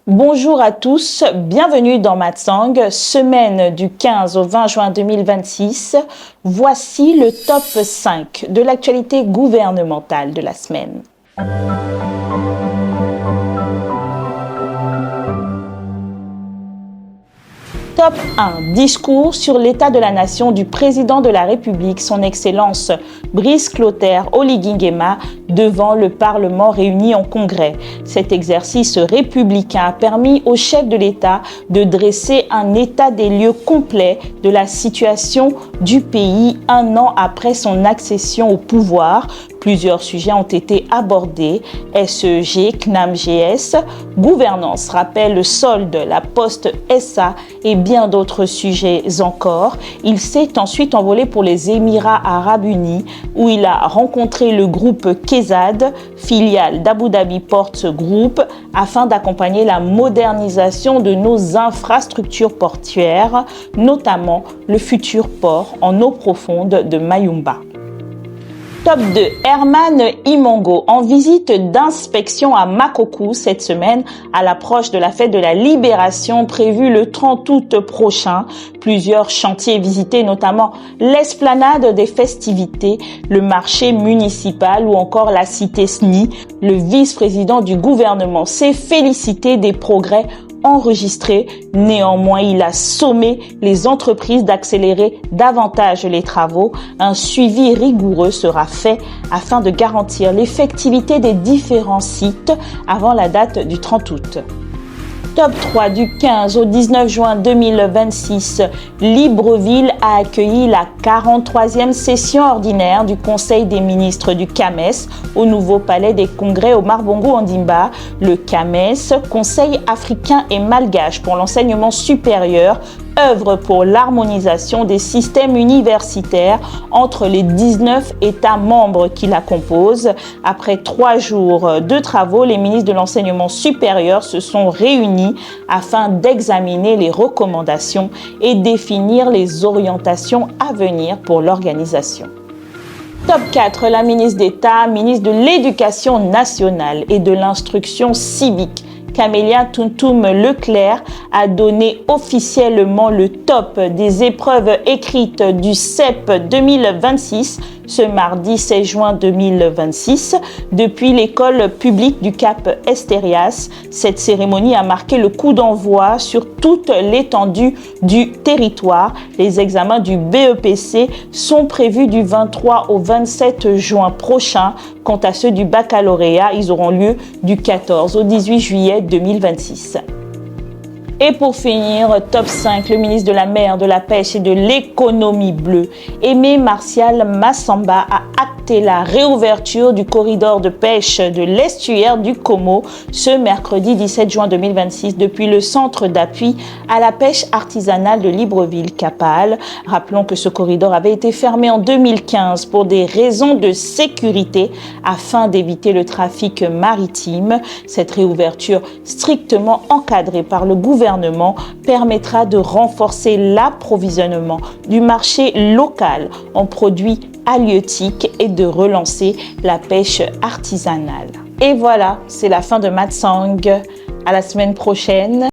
Bonjour à tous, bienvenue dans Matsang, semaine du 15 au 20 juin 2026. Voici le top 5 de l'actualité gouvernementale de la semaine. Top 1. Discours sur l'état de la nation du président de la République, son Excellence Brice Clotaire Oligui Nguema, devant le Parlement réuni en congrès. Cet exercice républicain a permis au chef de l'État de dresser un état des lieux complet de la situation du pays un an après son accession au pouvoir. Plusieurs sujets ont été abordés, SEG, CNAM-GS, gouvernance, rappel, le solde, la Poste SA et bien d'autres sujets encore. Il s'est ensuite envolé pour les Émirats Arabes Unis où il a rencontré le groupe KEZAD, filiale d'Abu Dhabi Ports Group, afin d'accompagner la modernisation de nos infrastructures portuaires, notamment le futur port en eau profonde de Mayumba. Top 2. Herman Imongo en visite d'inspection à Makoko cette semaine à l'approche de la fête de la Libération prévue le 30 août prochain. Plusieurs chantiers visités, notamment l'esplanade des festivités, le marché municipal ou encore la cité SNI. Le vice-président du gouvernement s'est félicité des progrès enregistré. Néanmoins, il a sommé les entreprises d'accélérer davantage les travaux. Un suivi rigoureux sera fait afin de garantir l'effectivité des différents sites avant la date du 30 août. Top 3 du 15 au 19 juin 2026, Libreville a accueilli la 43e session ordinaire du Conseil des ministres du CAMES au nouveau palais des congrès Omar Bongo Ondimba. Le CAMES, Conseil africain et malgache pour l'enseignement supérieur, œuvre pour l'harmonisation des systèmes universitaires entre les 19 États membres qui la composent. Après 3 jours de travaux, les ministres de l'enseignement supérieur se sont réunis afin d'examiner les recommandations et définir les orientations à venir pour l'organisation. Top 4, la ministre d'État, ministre de l'Éducation nationale et de l'Instruction civique, Camélia Tuntum Leclerc, a donné officiellement le top des épreuves écrites du CEP 2026 ce mardi 16 juin 2026 depuis l'école publique du Cap Esterias. Cette cérémonie a marqué le coup d'envoi sur toute l'étendue du territoire. Les examens du BEPC sont prévus du 23 au 27 juin prochain. Quant à ceux du baccalauréat, ils auront lieu du 14 au 18 juillet 2026. Et pour finir, top 5, le ministre de la Mer, de la Pêche et de l'Économie bleue, Aimé Martial Massamba, a acté la réouverture du corridor de pêche de l'estuaire du Como ce mercredi 17 juin 2026 depuis le centre d'appui à la pêche artisanale de Libreville-Capal. Rappelons que ce corridor avait été fermé en 2015 pour des raisons de sécurité afin d'éviter le trafic maritime. Cette réouverture strictement encadrée par le gouvernement permettra de renforcer l'approvisionnement du marché local en produits halieutiques et de relancer la pêche artisanale. Et voilà, c'est la fin de Matsang. À la semaine prochaine.